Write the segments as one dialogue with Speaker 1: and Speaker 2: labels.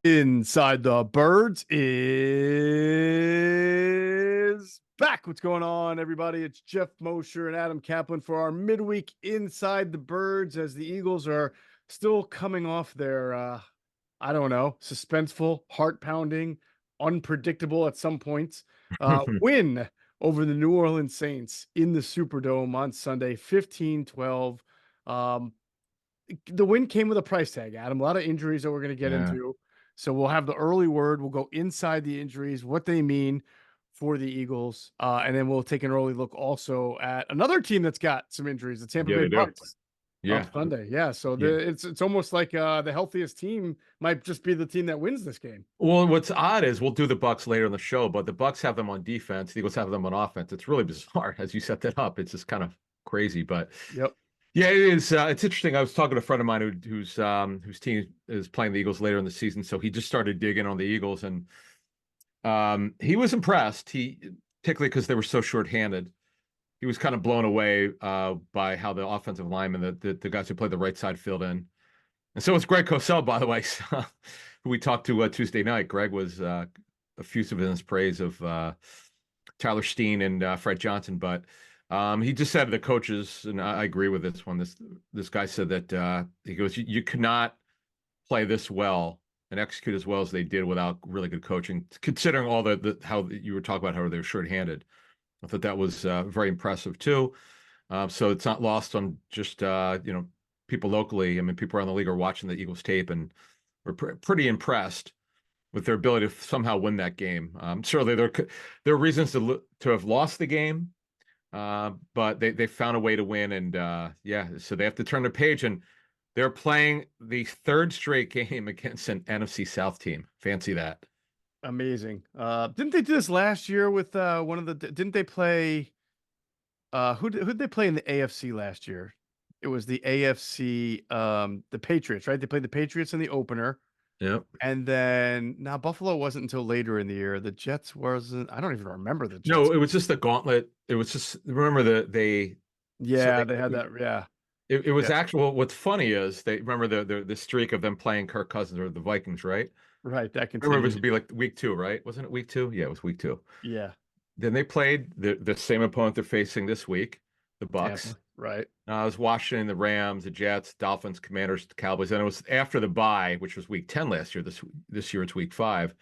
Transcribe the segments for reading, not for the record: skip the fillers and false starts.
Speaker 1: Inside the Birds is back. What's going on, everybody? It's Geoff, Mosher, and Adam Caplan for our midweek Inside the Birds as the Eagles are still coming off their, I don't know, suspenseful, heart-pounding, unpredictable at some points win over the New Orleans Saints in the Superdome on Sunday, 15-12. The win came with a price tag, Adam. A lot of injuries that we're going to get
Speaker 2: Yeah.
Speaker 1: into. So we'll have the early word. We'll go inside the injuries, what they mean for the Eagles. And then we'll take an early look also at another team that's got some injuries, the Tampa
Speaker 2: Yeah,
Speaker 1: Bay
Speaker 2: they do.
Speaker 1: Bucks
Speaker 2: Yeah.
Speaker 1: up Sunday. Yeah. So
Speaker 2: Yeah.
Speaker 1: it's almost like the healthiest team might just be the team that wins this game.
Speaker 2: Well, what's odd is we'll do the Bucks later in the show, but the Bucks have them on defense. The Eagles have them on offense. It's really bizarre as you set that up. It's just kind of crazy, but
Speaker 1: Yep.
Speaker 2: yeah, it is. It's interesting. I was talking to a friend of mine whose team is playing the Eagles later in the season, so he just started digging on the Eagles, and he was impressed. Particularly because they were so shorthanded. He was kind of blown away by how the offensive linemen, the guys who played the right side, filled in. And so it's Greg Cosell, by the way, who we talked to Tuesday night. Greg was effusive in his praise of Tyler Steen and Fred Johnson, but he just said to the coaches, and I agree with this one. This guy said that he goes, "You could not play this well and execute as well as they did without really good coaching, considering all how you were talking about how they were shorthanded." I thought that was very impressive too. So it's not lost on just people locally. I mean, people around the league are watching the Eagles tape and were pretty impressed with their ability to somehow win that game. Certainly, there are reasons to have lost the game, but they found a way to win, and yeah, so they have to turn the page, and they're playing the third straight game against an NFC South team. Fancy that.
Speaker 1: Amazing. Didn't they do this last year with one of the? Didn't they play? Who'd they play in the AFC last year? It was the AFC, the Patriots, right? They played the Patriots in the opener,
Speaker 2: Yep.
Speaker 1: and then now Buffalo wasn't until later in the year. The Jets wasn't. I don't even remember the Jets.
Speaker 2: No, it was just the gauntlet. It was just remember so
Speaker 1: Yeah, they had that. Yeah,
Speaker 2: it was
Speaker 1: yeah,
Speaker 2: actual. What's funny is they remember the streak of them playing Kirk Cousins or the Vikings, right?
Speaker 1: right. That
Speaker 2: I remember it would
Speaker 1: continued.
Speaker 2: be like week two, right? Wasn't it week two? Yeah, it was week two.
Speaker 1: Yeah,
Speaker 2: Then they played the same opponent they're facing this week, the Bucks.
Speaker 1: Tampa. Right.
Speaker 2: I was watching the Rams, the Jets, Dolphins, Commanders, the Cowboys, and it was after the bye, which was week 10 last year. This year it's week 5.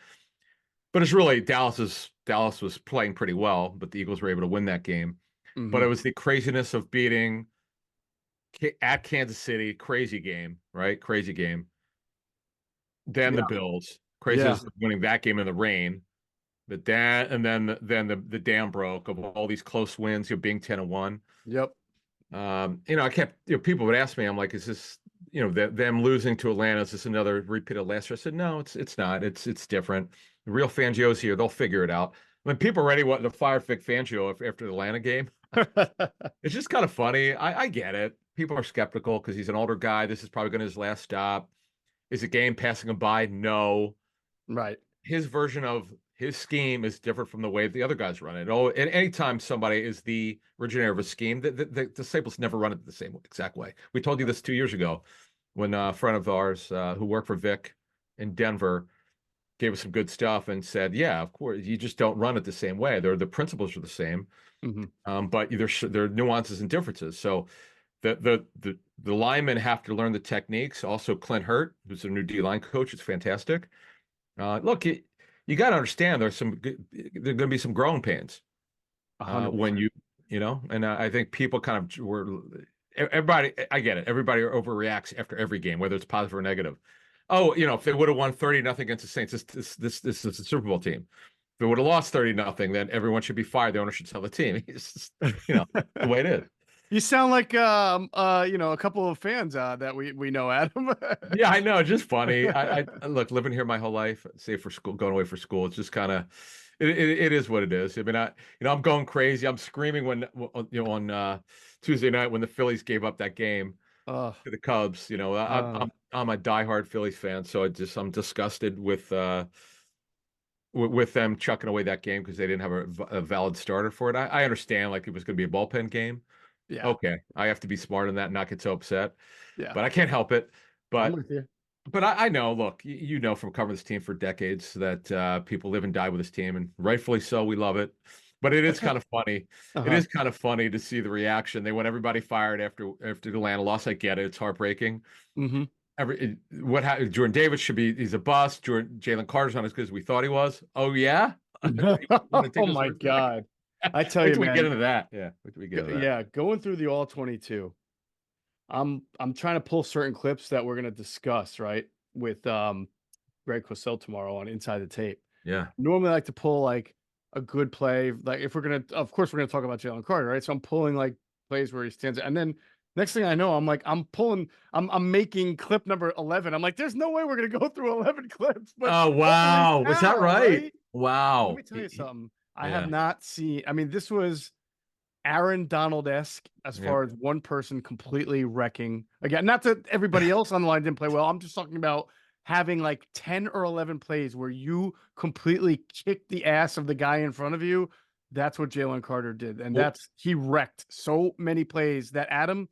Speaker 2: But it's really Dallas was playing pretty well, but the Eagles were able to win that game. But it
Speaker 1: Hmm.
Speaker 2: was the craziness of beating at Kansas City, crazy game, right? Crazy game. Then the
Speaker 1: Yeah.
Speaker 2: Bills,
Speaker 1: Yeah.
Speaker 2: craziness of winning that game in the rain. The dam broke of all these close wins, being 10-1.
Speaker 1: Yep.
Speaker 2: I kept, people would ask me, I'm like, is this, them losing to Atlanta, is this another repeat of last year? I said, no, it's not. It's different. The real Fangio's here. They'll figure it out. When people are ready to fire Vic Fangio after the Atlanta game, it's just kind of funny. I get it. People are skeptical because he's an older guy. This is probably going to be his last stop. Is the game passing him by? No.
Speaker 1: Right.
Speaker 2: His version of his scheme is different from the way the other guys run it. Oh, and anytime somebody is the originator of a scheme, the disciples never run it the same exact way. We told you this 2 years ago when a friend of ours who worked for Vic in Denver gave us some good stuff and said, yeah, of course, you just don't run it the same way. The principles are the same,
Speaker 1: Hmm.
Speaker 2: but there are nuances and differences. So the linemen have to learn the techniques. Also, Clint Hurt, who's a new D-line coach, is fantastic. Look, you got to understand there are going to be some growing pains when
Speaker 1: 100%.
Speaker 2: and I think people kind of everybody. I get it. Everybody overreacts after every game, whether it's positive or negative. Oh, if they would have won 30-0 against the Saints, this is a Super Bowl team. If they would have lost 30-0, then everyone should be fired. The owner should sell the team. It's just, the way it is.
Speaker 1: You sound like a couple of fans that we know, Adam.
Speaker 2: Yeah, I know. Just funny. I look living here my whole life, save for school, going away for school. It's just kind of, it is what it is. I mean, I'm going crazy. I'm screaming when, on Tuesday night when the Phillies gave up that game
Speaker 1: Oh,
Speaker 2: to the Cubs. I'm a diehard Phillies fan, so I'm disgusted with them chucking away that game because they didn't have a valid starter for it. I understand like it was going to be a bullpen game.
Speaker 1: yeah,
Speaker 2: Okay, I have to be smart in that and not get so upset,
Speaker 1: yeah.
Speaker 2: but I can't help it.
Speaker 1: I'm
Speaker 2: But
Speaker 1: with you.
Speaker 2: But I know, look, you know from covering this team for decades that people live and die with this team, and rightfully so. We love it. But it is kind of funny. It
Speaker 1: Uh-huh.
Speaker 2: is kind of funny to see the reaction. They want everybody fired after the Atlanta loss. I get it. It's heartbreaking.
Speaker 1: Mm-hmm.
Speaker 2: What happened? Jordan Davis should be. He's a bust. Jalen Carter's not as good as we thought he was. Oh yeah. You want to take
Speaker 1: Oh
Speaker 2: those
Speaker 1: my
Speaker 2: words back?
Speaker 1: God. I tell
Speaker 2: Wait
Speaker 1: you,
Speaker 2: till we get
Speaker 1: man.
Speaker 2: into that. Yeah. Wait till we get into that.
Speaker 1: Yeah, going through the all 22. I'm trying to pull certain clips that we're gonna discuss, right? With Greg Cosell tomorrow on Inside the Tape.
Speaker 2: Yeah.
Speaker 1: Normally I like to pull like a good play. Like if we're gonna, of course we're gonna talk about Jalen Carter, right? So I'm pulling like plays where he stands out. And then next thing I know, I'm making clip number 11. I'm like, there's no way we're gonna go through 11 clips, but
Speaker 2: Oh
Speaker 1: holy
Speaker 2: wow. Was that
Speaker 1: cow,
Speaker 2: right?
Speaker 1: right? Let
Speaker 2: Wow.
Speaker 1: me tell you something. I have
Speaker 2: Yeah.
Speaker 1: not seen, I mean, this was Aaron Donald-esque as
Speaker 2: Yep.
Speaker 1: far as one person completely wrecking. Again, not that everybody else on the line didn't play well. I'm just talking about having like 10 or 11 plays where you completely kicked the ass of the guy in front of you. That's what Jalen Carter did. And
Speaker 2: Well,
Speaker 1: he wrecked so many plays that Adam,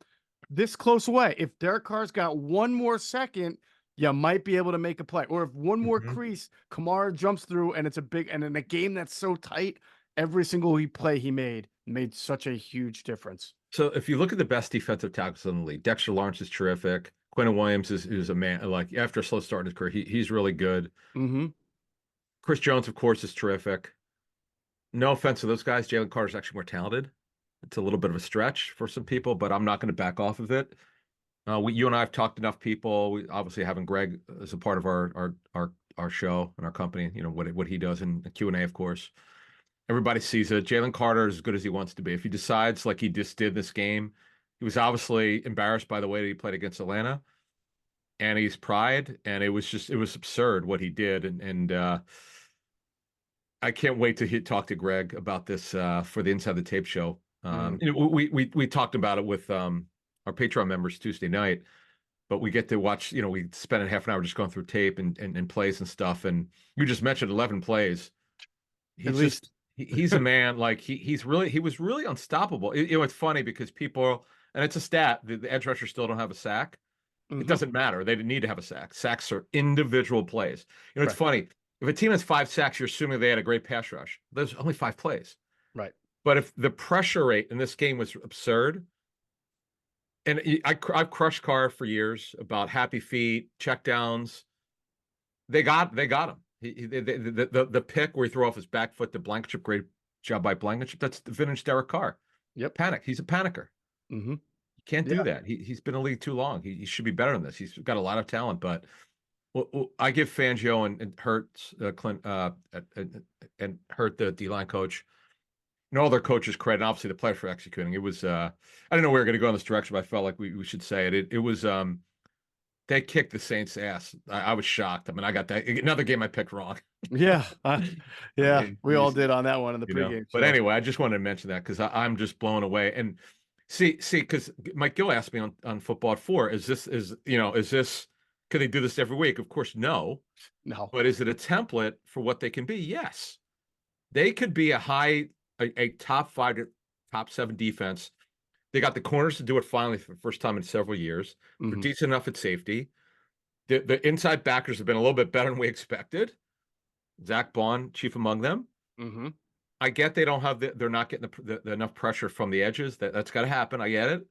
Speaker 1: this close away, if Derek Carr's got one more second, you might be able to make a play. Or if one more
Speaker 2: mhm.
Speaker 1: crease, Kamara jumps through and it's a big, and in a game that's so tight, every single play he made such a huge difference.
Speaker 2: So if you look at the best defensive tackles in the league, Dexter Lawrence is terrific. Quentin Williams is a man, like after a slow start in his career, he's really good.
Speaker 1: Mm-hmm.
Speaker 2: Chris Jones, of course, is terrific. No offense to those guys, Jalen Carter's actually more talented. It's a little bit of a stretch for some people, but I'm not going to back off of it. You and I have talked to enough people. We obviously having Greg as a part of our show and our company. You know what he does in the Q&A, of course. Everybody sees it. Jalen Carter is as good as he wants to be. If he decides like he just did this game, he was obviously embarrassed by the way that he played against Atlanta, and he's pride, and it was absurd what he did, and I can't wait to talk to Greg about this for the Inside the Tape show.
Speaker 1: Mm-hmm.
Speaker 2: You know, we talked about it with our Patreon members Tuesday night, but we get to watch. You know, we spent a half an hour just going through tape and plays and stuff. And you just mentioned 11 plays.
Speaker 1: At
Speaker 2: He's just
Speaker 1: least.
Speaker 2: he's a man. Like he was really unstoppable. It's funny because people, and it's a stat, the edge rushers still don't have a sack. It
Speaker 1: Mm-hmm.
Speaker 2: doesn't matter. They didn't need to have a sack. Sacks are individual plays. You know, it's
Speaker 1: Right.
Speaker 2: funny. If a team has 5 sacks, you're assuming they had a great pass rush. There's only 5 plays.
Speaker 1: Right.
Speaker 2: But if the pressure rate in this game was absurd, and I've crushed Carr for years about happy feet, checkdowns. They got him. The pick where he threw off his back foot to Blankenship, great job by Blankenship. That's the vintage Derek Carr.
Speaker 1: Yep.
Speaker 2: Panic. He's a panicker.
Speaker 1: Mm-hmm.
Speaker 2: He can't do
Speaker 1: Yeah.
Speaker 2: that. He's been in the league too long. He should be better than this. He's got a lot of talent, but I give Fangio and Hurts Clint and Hurt the D line coach and all their coaches credit. And obviously the players for executing. It was I didn't know we were going to go in this direction, but I felt like we should say it. It was they kicked the Saints' ass. I was shocked. I mean, I got that another game I picked wrong.
Speaker 1: Yeah.
Speaker 2: I
Speaker 1: Yeah.
Speaker 2: mean,
Speaker 1: We all did on that one in the
Speaker 2: you know.
Speaker 1: pregame
Speaker 2: But
Speaker 1: show.
Speaker 2: anyway, I just wanted to mention that because I'm just blown away. And see, because Mike Gill asked me on Football at 4, is this could they do this every week? Of course, no.
Speaker 1: No.
Speaker 2: But is it a template for what they can be? Yes. They could be a top 5 to top 7 defense. They got the corners to do it finally for the first time in several years. They're
Speaker 1: Mm-hmm.
Speaker 2: decent enough at safety. The inside backers have been a little bit better than we expected. Zach Bond, chief among them.
Speaker 1: Mm-hmm.
Speaker 2: I get they don't have they're not getting the enough pressure from the edges. That's got to happen. I get it.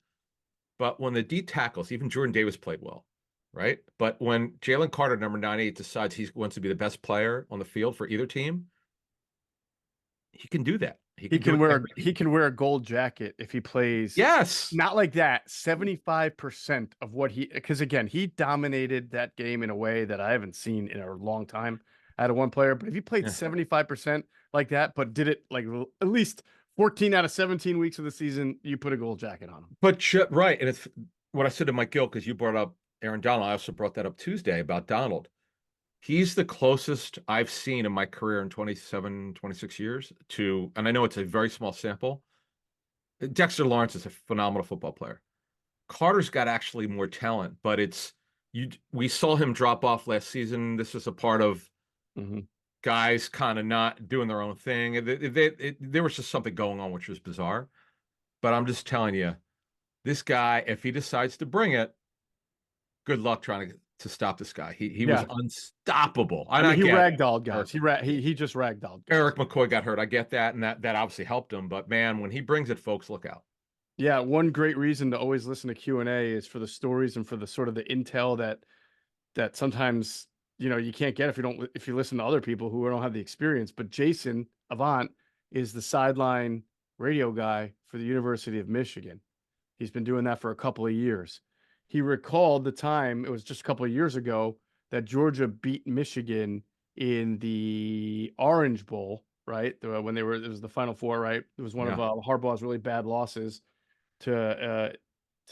Speaker 2: But when the D tackles, even Jordan Davis played well, right? But when Jalen Carter, number 98, decides he wants to be the best player on the field for either team, he can do that. He can do it every
Speaker 1: He
Speaker 2: game.
Speaker 1: can wear a gold jacket if he plays.
Speaker 2: Yes.
Speaker 1: Not like that. 75% of what because again, he dominated that game in a way that I haven't seen in a long time out of one player. But if he played
Speaker 2: Yeah.
Speaker 1: 75% like that, but did it like at least 14 out of 17 weeks of the season, you put a gold jacket on him.
Speaker 2: But right. And it's what I said to Mike Gill, because you brought up Aaron Donald. I also brought that up Tuesday about Donald. He's the closest I've seen in my career in 27, 26 years to, and I know it's a very small sample. Dexter Lawrence is a phenomenal football player. Carter's got actually more talent, but we saw him drop off last season. This was a part of
Speaker 1: Mm-hmm.
Speaker 2: guys kind of not doing their own thing. There was just something going on, which was bizarre. But I'm just telling you, this guy, if he decides to bring it, good luck trying to to stop this guy. He was
Speaker 1: Yeah.
Speaker 2: unstoppable.
Speaker 1: I
Speaker 2: And
Speaker 1: mean,
Speaker 2: I
Speaker 1: he
Speaker 2: get
Speaker 1: ragdolled guys.
Speaker 2: Eric
Speaker 1: He just ragdolled guys.
Speaker 2: Eric McCoy got hurt. I get that, and that obviously helped him. But man, when he brings it, folks, look out.
Speaker 1: Yeah, one great reason to always listen to Q&A is for the stories and for the sort of the intel that sometimes you can't get if you listen to other people who don't have the experience. But Jason Avant is the sideline radio guy for the University of Michigan. He's been doing that for a couple of years. He recalled the time, it was just a couple of years ago, that Georgia beat Michigan in the Orange Bowl, right? When it was the Final Four, right? It was one of
Speaker 2: Yeah.
Speaker 1: Harbaugh's really bad losses to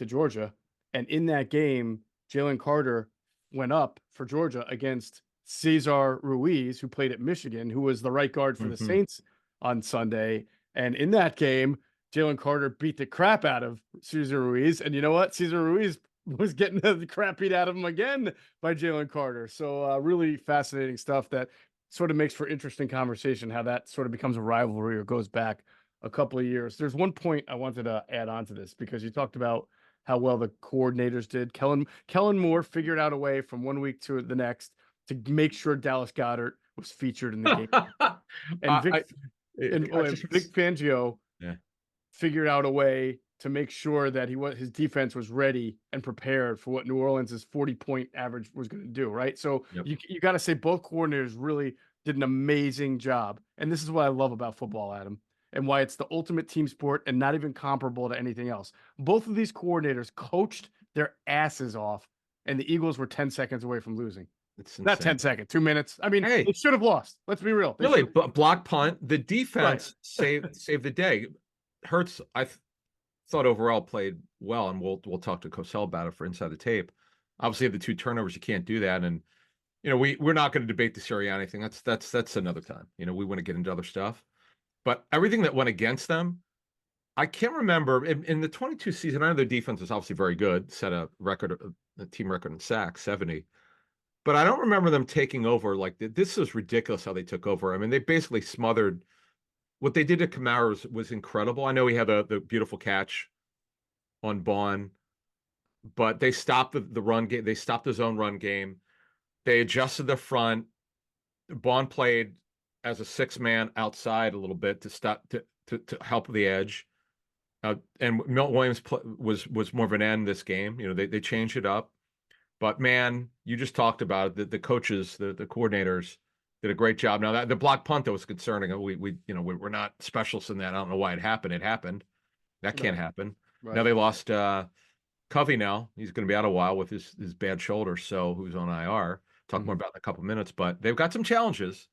Speaker 1: Georgia. And in that game, Jalen Carter went up for Georgia against Cesar Ruiz, who played at Michigan, who was the right guard for the Saints on Sunday. And in that game, Jalen Carter beat the crap out of Cesar Ruiz. And you know what? Cesar Ruiz was getting the crap beat out of him again by Jalen Carter. So really fascinating stuff that sort of makes for interesting conversation, how that sort of becomes a rivalry or goes back a couple of years. There's one point I wanted to add on to this because you talked about how well the coordinators did. Kellen Moore figured out a way from one week to the next to make sure Dallas Goedert was featured in the game. And Vic Fangio figured out a way to make sure that his defense was ready and prepared for what New Orleans' 40-point average was going to do, right? So you got to say both coordinators really did an amazing job. And this is what I love about football, Adam, and why it's the ultimate team sport and not even comparable to anything else. Both of these coordinators coached their asses off, and the Eagles were 10 seconds away from losing.
Speaker 2: It's
Speaker 1: not 10 seconds, 2 minutes. I mean,
Speaker 2: hey,
Speaker 1: they should have lost. Let's be real.
Speaker 2: Really, block punt. The defense
Speaker 1: right.
Speaker 2: saved the day. Hurts, I thought overall played well, and we'll talk to Cosell about it for Inside the Tape. Obviously, the 2 turnovers, you can't do that, and we're not going to debate the Sirianni thing. That's another time. We want to get into other stuff, but everything that went against them, I can't remember in the 22 season. I know their defense was obviously very good, set a team record in sacks, 70. But I don't remember them taking over. Like, this was ridiculous how they took over. I mean, they basically smothered. What they did to Kamara was incredible. I know he had the beautiful catch on Bond, but they stopped the run game. They stopped his own run game. They adjusted the front. Bond played as a 6-man outside a little bit to stop to help the edge. And Milt Williams was more of an end this game. They changed it up. But man, you just talked about it. The coaches, the coordinators did a great job. Now that the block punt that was concerning. We're not specialists in that. I don't know why it happened. It happened. That can't happen. Right. Now they lost Covey. Now he's going to be out a while with his bad shoulder. So who's on IR? Talk more about it in a couple minutes. But they've got some challenges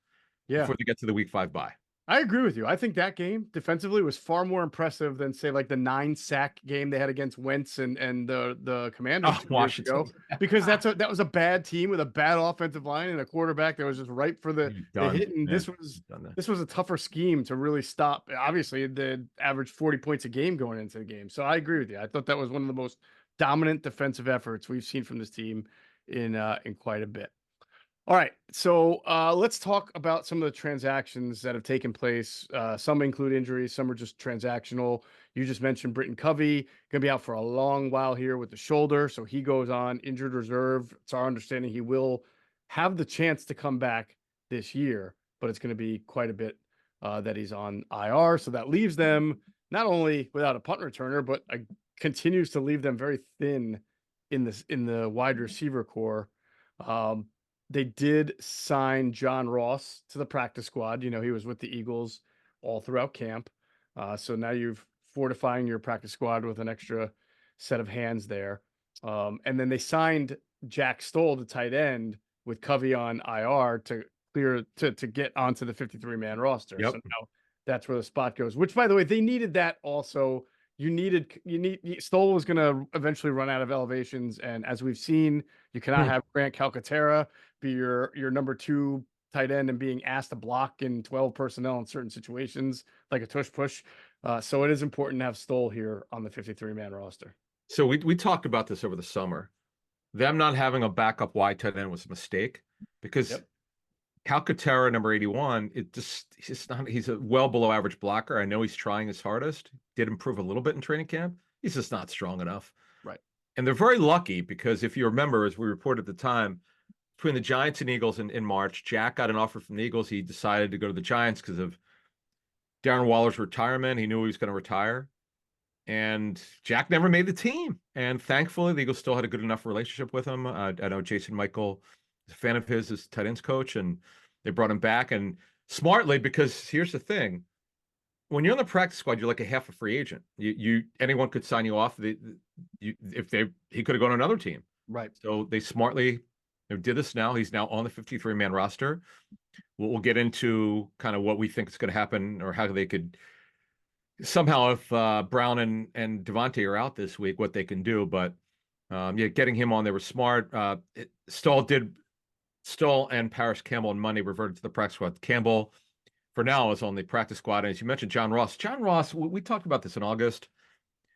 Speaker 2: before they get to the Week 5 bye.
Speaker 1: I agree with you. I think that game defensively was far more impressive than, say, like the 9-sack game they had against Wentz and the Commanders 2 years ago, because that was a bad team with a bad offensive line and a quarterback that was just ripe for the hit. And this was a tougher scheme to really stop. Obviously, they averaged 40 points a game going into the game. So I agree with you. I thought that was one of the most dominant defensive efforts we've seen from this team in quite a bit. All right, so let's talk about some of the transactions that have taken place. Some include injuries, some are just transactional. You just mentioned Britton Covey, going to be out for a long while here with the shoulder, so he goes on injured reserve. It's our understanding he will have the chance to come back this year, but it's going to be quite a bit that he's on IR. So that leaves them not only without a punt returner, but continues to leave them very thin in the wide receiver core. They did sign John Ross to the practice squad. He was with the Eagles all throughout camp. So now you're fortifying your practice squad with an extra set of hands there. And then they signed Jack Stoll, the tight end, with Covey on IR to get onto the 53-man roster.
Speaker 2: Yep.
Speaker 1: So now that's where the spot goes, which, by the way, they needed that also. Stoll was going to eventually run out of elevations. And as we've seen, you cannot have Grant Calcaterra be your number 2 tight end and being asked to block in 12 personnel in certain situations, like a tush push. So it is important to have Stoll here on the 53-man roster.
Speaker 2: So we talked about this over the summer. Them not having a backup wide tight end was a mistake because Calcaterra, number 81, he's a well below average blocker. I know he's trying his hardest. Did improve a little bit in training camp. He's just not strong enough.
Speaker 1: Right.
Speaker 2: And they're very lucky because if you remember, as we reported at the time, between the Giants and Eagles in March, Jack got an offer from the Eagles. He decided to go to the Giants because of Darren Waller's retirement. He knew he was going to retire. And Jack never made the team. And thankfully, the Eagles still had a good enough relationship with him. I know Jason Michael is a fan of his as tight ends coach, and they brought him back. And smartly, because here's the thing. When you're on the practice squad, you're like a half a free agent. Anyone could sign you off. He could have gone to another team.
Speaker 1: Right.
Speaker 2: So they smartly did this now. He's now on the 53-man roster. We'll get into kind of what we think is going to happen or how they could somehow, if Brown and Devontae are out this week, what they can do. But yeah, getting him on, they were smart. Stoll and Paris Campbell on Monday reverted to the practice squad. Campbell, for now, is on the practice squad. And as you mentioned, John Ross. John Ross, we talked about this in August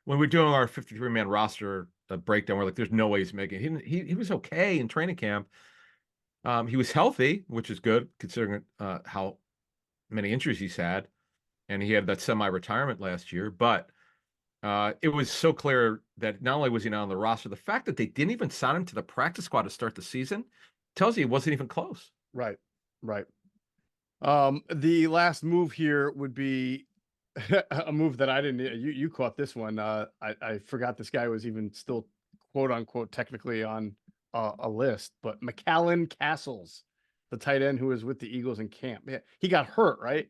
Speaker 2: when we were doing our 53-man roster breakdown. We're like, there's no way he's making it. He was okay in training camp. He was healthy, which is good considering how many injuries he's had. And he had that semi-retirement last year. But it was so clear that not only was he not on the roster, the fact that they didn't even sign him to the practice squad to start the season tells you he wasn't even close.
Speaker 1: Right. The last move here would be a move that I didn't. You caught this one. I forgot this guy was even still quote unquote technically on a list, but McAllen Castles, the tight end who was with the Eagles in camp. Yeah, he got hurt right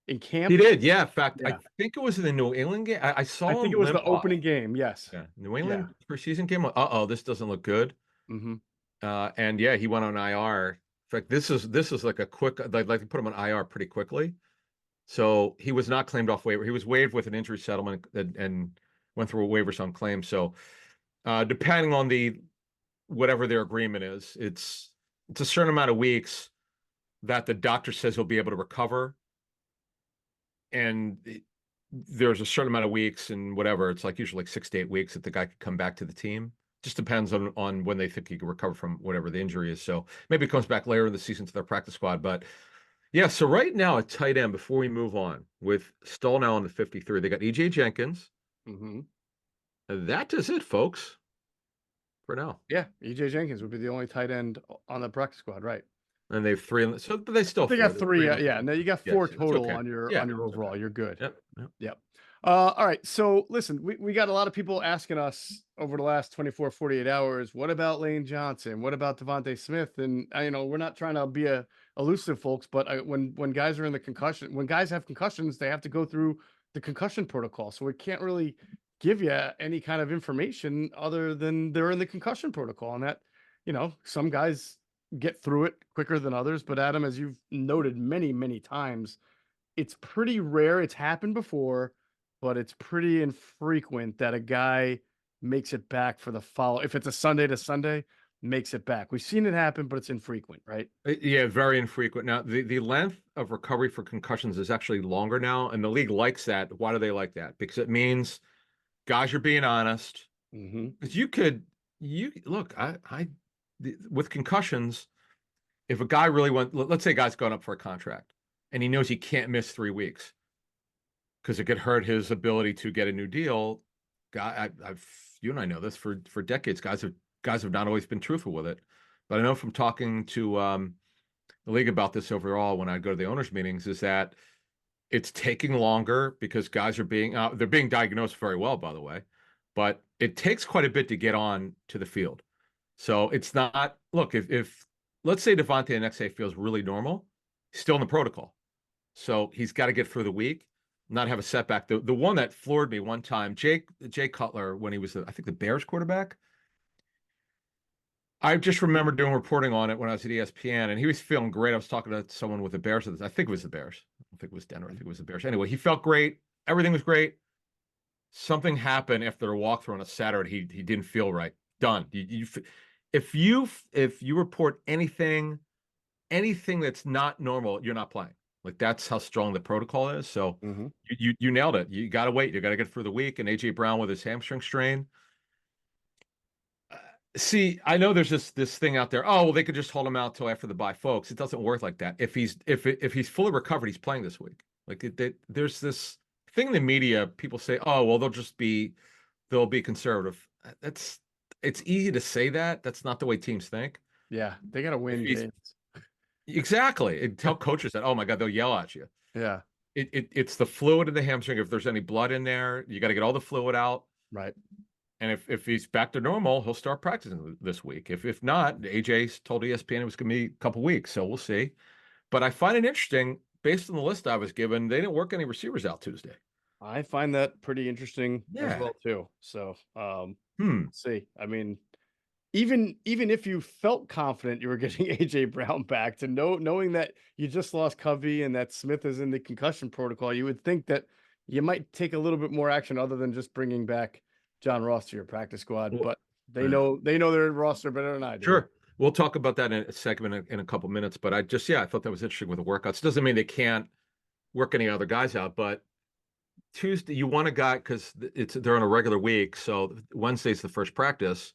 Speaker 1: in camp.
Speaker 2: He did, yeah. In fact,
Speaker 1: Yeah.
Speaker 2: I think it was in the New England game. I saw
Speaker 1: I
Speaker 2: him
Speaker 1: think it was the
Speaker 2: limp
Speaker 1: opening
Speaker 2: off.
Speaker 1: game. Yes.
Speaker 2: Yeah, New England preseason game. This doesn't look good.
Speaker 1: Mm-hmm.
Speaker 2: And yeah, he went on IR. In fact, this is like a quick. They'd like to put him on IR pretty quickly. So he was not claimed off waiver. He was waived with an injury settlement and went through a waivers on claim. So depending on whatever their agreement is, it's a certain amount of weeks that the doctor says he'll be able to recover. And there's a certain amount of weeks and whatever. It's like usually like 6 to 8 weeks that the guy could come back to the team. Just depends on when they think he can recover from whatever the injury is. So maybe it comes back later in the season to their practice squad. But yeah, so right now at tight end, before we move on, with Stoll now on the 53, they got EJ Jenkins.
Speaker 1: Mm-hmm.
Speaker 2: And that is it, folks, for now.
Speaker 1: Yeah, EJ Jenkins would be the only tight end on the practice squad, right?
Speaker 2: And they have 3, so but they still
Speaker 1: They got 3. Yeah, no, you got 4
Speaker 2: yes,
Speaker 1: total
Speaker 2: okay.
Speaker 1: on your overall.
Speaker 2: Okay.
Speaker 1: You're good.
Speaker 2: Yep.
Speaker 1: All right. So listen, we got a lot of people asking us over the last 24, 48 hours, what about Lane Johnson? What about Devontae Smith? And we're not trying to be elusive, folks, but when guys are in when guys have concussions, they have to go through the concussion protocol. So we can't really give you any kind of information other than they're in the concussion protocol, and that, some guys get through it quicker than others. But Adam, as you've noted many, many times, it's pretty rare. It's happened before, but it's pretty infrequent that a guy makes it back for the follow. If it's a Sunday to Sunday, makes it back. We've seen it happen, but it's infrequent, right?
Speaker 2: Yeah, very infrequent. Now, the length of recovery for concussions is actually longer now, and the league likes that. Why do they like that? Because it means guys are being honest. Because look, with concussions, if a guy really let's say a guy's gone up for a contract and he knows he can't miss 3 weeks because it could hurt his ability to get a new deal. You and I know this for decades. Guys have not always been truthful with it, but I know from talking to the league about this overall when I go to the owners' meetings is that it's taking longer because guys are they're being diagnosed very well, by the way, but it takes quite a bit to get on to the field. So it's not, look, if let's say Devontae the next day feels really normal, he's still in the protocol. So he's got to get through the week, not have a setback. The one that floored me one time, Jay Cutler, when he was, I think, the Bears quarterback. I just remember doing reporting on it when I was at ESPN, and he was feeling great. I was talking to someone with the Bears. I think it was the Bears. I don't think it was Denver. I think it was the Bears. Anyway, he felt great. Everything was great. Something happened after a walkthrough on a Saturday. He didn't feel right. Done. If you report anything that's not normal, you're not playing. Like that's how strong the protocol is. So you nailed it. You got to wait. You got to get through the week. And AJ Brown with his hamstring strain. See, I know there's this thing out there. Oh, well, they could just hold him out till after the bye, folks. It doesn't work like that. If he's fully recovered, he's playing this week. Like there's this thing in the media. People say, oh, well, they'll be conservative. it's easy to say that. That's not the way teams think.
Speaker 1: Yeah, they got to
Speaker 2: If
Speaker 1: win
Speaker 2: he's
Speaker 1: games.
Speaker 2: exactly, and tell coaches that, oh my God, they'll yell at you.
Speaker 1: Yeah,
Speaker 2: It's the fluid in the hamstring. If there's any blood in there, you got to get all the fluid out.
Speaker 1: right.
Speaker 2: And if he's back to normal, he'll start practicing this week. If not, AJ told ESPN it was going to be a couple weeks, so we'll see. But I find it interesting, based on the list I was given, they didn't work any receivers out Tuesday.
Speaker 1: I find that pretty interesting as
Speaker 2: Yeah.
Speaker 1: well too. So,
Speaker 2: Hmm.
Speaker 1: let's see. I mean, even if you felt confident you were getting AJ Brown back, to knowing that you just lost Covey and that Smith is in the concussion protocol, you would think that you might take a little bit more action other than just bringing back John Ross to your practice squad.
Speaker 2: Well,
Speaker 1: But they know their roster better than I do.
Speaker 2: sure. We'll talk about that in a segment in a couple minutes. But I thought that was interesting with the workouts. Doesn't mean they can't work any other guys out, but Tuesday you want a guy because they're on a regular week, so Wednesday's the first practice.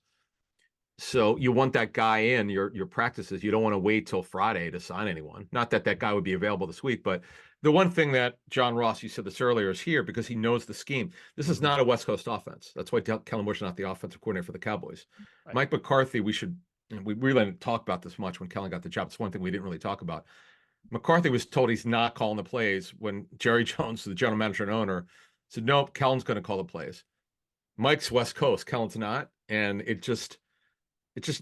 Speaker 2: So you want that guy in your practices. You don't want to wait till Friday to sign anyone. Not that that guy would be available this week, but the one thing that John Ross, you said this earlier, is here because he knows the scheme. This is not a West Coast offense. That's why Kellen Moore's not the offensive coordinator for the Cowboys.
Speaker 1: Right.
Speaker 2: Mike McCarthy, we really didn't talk about this much when Kellen got the job. It's one thing we didn't really talk about. McCarthy was told he's not calling the plays when Jerry Jones, the general manager and owner, said, nope, Kellen's going to call the plays. Mike's West Coast, Kellen's not. And it just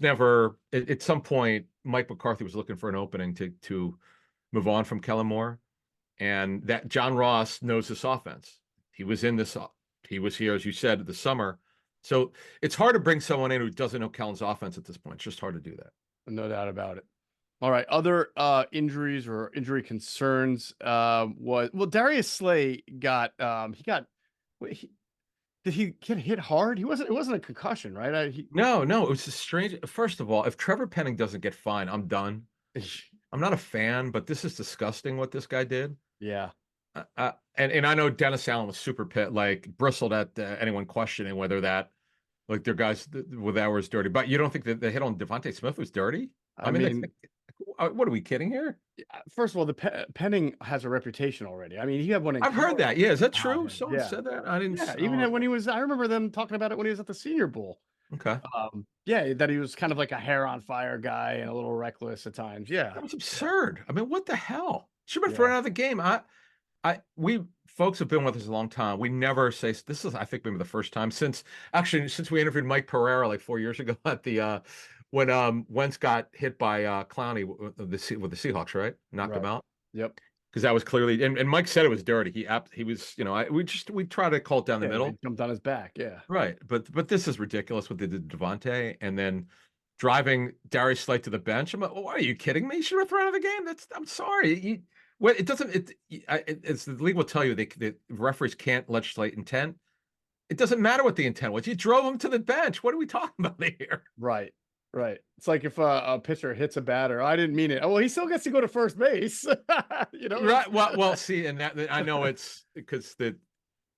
Speaker 2: never, at some point, Mike McCarthy was looking for an opening to move on from Kellen Moore. And that John Ross knows this offense. He was here, as you said, this summer. So it's hard to bring someone in who doesn't know Kellen's offense at this point. It's just hard to do that.
Speaker 1: No doubt about it. All right. Other injuries or injury concerns Darius Slay got did he get hit hard? It wasn't a concussion, right?
Speaker 2: No, it was a strange. First of all, if Trevor Penning doesn't get fined, I'm done. I'm not a fan, but this is disgusting what this guy did.
Speaker 1: Yeah.
Speaker 2: And I know Dennis Allen was super bristled at anyone questioning whether that, like, their guys with hours dirty. But you don't think that the hit on Devontae Smith was dirty?
Speaker 1: I mean,
Speaker 2: what are we kidding here?
Speaker 1: First of all, Penning has a reputation already. I mean, he had one.
Speaker 2: I've heard that. Yeah, is that true? Someone said that. I didn't.
Speaker 1: Yeah, even when he was. I remember them talking about it when he was at the Senior Bowl.
Speaker 2: Okay.
Speaker 1: Yeah, that he was kind of like a hair on fire guy and a little reckless at times. Yeah,
Speaker 2: that was absurd. I mean, what the hell? Should have been thrown out of the game. We folks have been with us a long time. We never say this is, I think, maybe the first time since we interviewed Mike Pereira like 4 years ago at the when Wentz got hit by Clowney with the Seahawks, right? Knocked him out.
Speaker 1: Yep.
Speaker 2: Because that was clearly, and Mike said it was dirty. He was, we try to call it down the middle.
Speaker 1: He jumped on his back. Yeah.
Speaker 2: Right. But this is ridiculous what they did to Devontae, and then driving Darius Slay to the bench. I'm like, oh, are you kidding me? You should have thrown out of the game. I'm sorry. Well, it doesn't. It's the league will tell you the referees can't legislate intent. It doesn't matter what the intent was. You drove him to the bench. What are we talking about here?
Speaker 1: Right. It's like if a pitcher hits a batter. I didn't mean it. Oh, well, he still gets to go to first base.
Speaker 2: Right. Well, see, and that I know it's because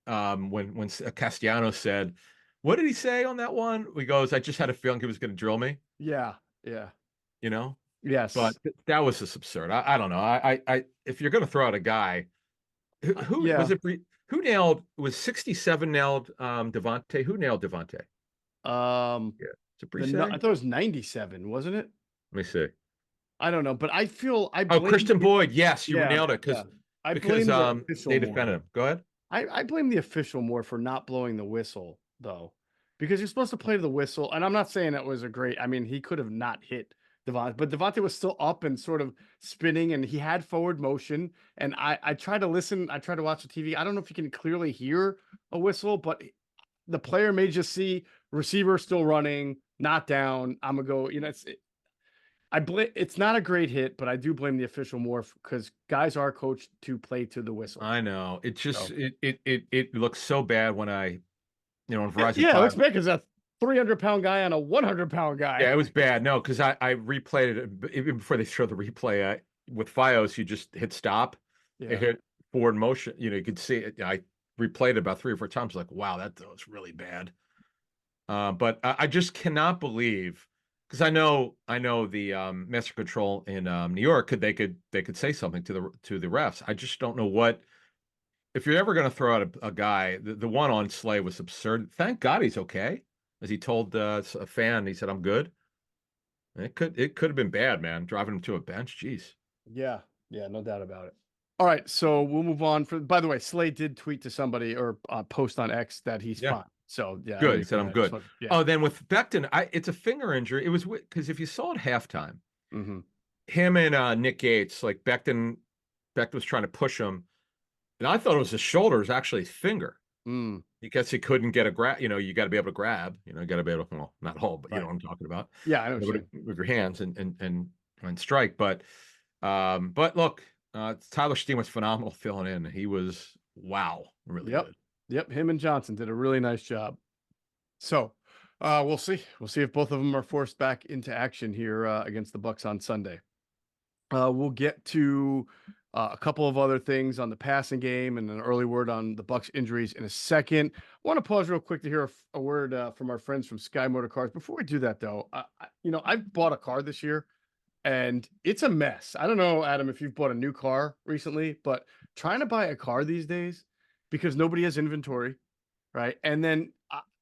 Speaker 2: when Castellanos said, what did he say on that one? He goes, I just had a feeling he was going to drill me.
Speaker 1: Yeah. Yes.
Speaker 2: But that was just absurd. I don't know. I if you're going to throw out a guy, who was it? Who nailed? Was 67 nailed Devontae? Who nailed Devontae?
Speaker 1: I thought it was 97, wasn't it?
Speaker 2: Let me see.
Speaker 1: I don't know, but I
Speaker 2: Christian Boyd. Yes, you nailed it because they defended him. Go ahead.
Speaker 1: I blame the official more for not blowing the whistle though, because you're supposed to play to the whistle. And I'm not saying that was I mean, he could have not hit Devontae, but Devontae was still up and sort of spinning, and he had forward motion. And I try to listen. I try to watch the TV. I don't know if you can clearly hear a whistle, but the player may just see receiver still running, not down. I'm gonna go. It's not a great hit, but I do blame the official more because guys are coached to play to the whistle.
Speaker 2: I know. It just it looks so bad when on Verizon.
Speaker 1: Yeah, it looks bad because a 300-pound guy on a 100-pound guy.
Speaker 2: Yeah, it was bad. No, because I replayed it even before they showed the replay. With Fios, you just hit stop. Yeah. It hit forward motion. You could see it. I replayed it about 3 or 4 times. Like, wow, that was really bad. But I just cannot believe, because I know the master control in New York they could say something to the refs. I just don't know what. If you're ever going to throw out a guy, the one on Slay was absurd. Thank God he's okay. as he told a fan. He said, "I'm good." It could have been bad, man. Driving him to a bench. Jeez.
Speaker 1: Yeah, yeah, no doubt about it. All right, so we'll move on. By the way, Slade did tweet to somebody or post on X that he's
Speaker 2: Yeah.
Speaker 1: fine. So yeah, I know
Speaker 2: Good.
Speaker 1: you
Speaker 2: He said,
Speaker 1: heard
Speaker 2: "I'm
Speaker 1: that.
Speaker 2: good."
Speaker 1: Yeah.
Speaker 2: Oh, then with Becton, it's a finger injury. It was because if you saw at halftime,
Speaker 1: Mm-hmm.
Speaker 2: him and Nick Gates, like Becton was trying to push him, and I thought it was his shoulder, it was actually his finger.
Speaker 1: Mm,
Speaker 2: Because he couldn't get a grab. You got to be able to grab. You got to be able to, well, not hold, but you know
Speaker 1: right.
Speaker 2: what I'm talking about.
Speaker 1: Yeah, I know what
Speaker 2: Be able
Speaker 1: you're
Speaker 2: to
Speaker 1: saying.
Speaker 2: with your hands and strike. But look, Tyler Steen was phenomenal filling in. He was wow, really
Speaker 1: Yep.
Speaker 2: good.
Speaker 1: Yep. Him and Johnson did a really nice job. So we'll see. We'll see if both of them are forced back into action here against the Bucks on Sunday. We'll get to a couple of other things on the passing game and an early word on the Bucks injuries in a second. I want to pause real quick to hear a word from our friends from Sky Motor Cars. Before we do that, though, I've bought a car this year and it's a mess. I don't know, Adam, if you've bought a new car recently, but trying to buy a car these days because nobody has inventory, right? And then,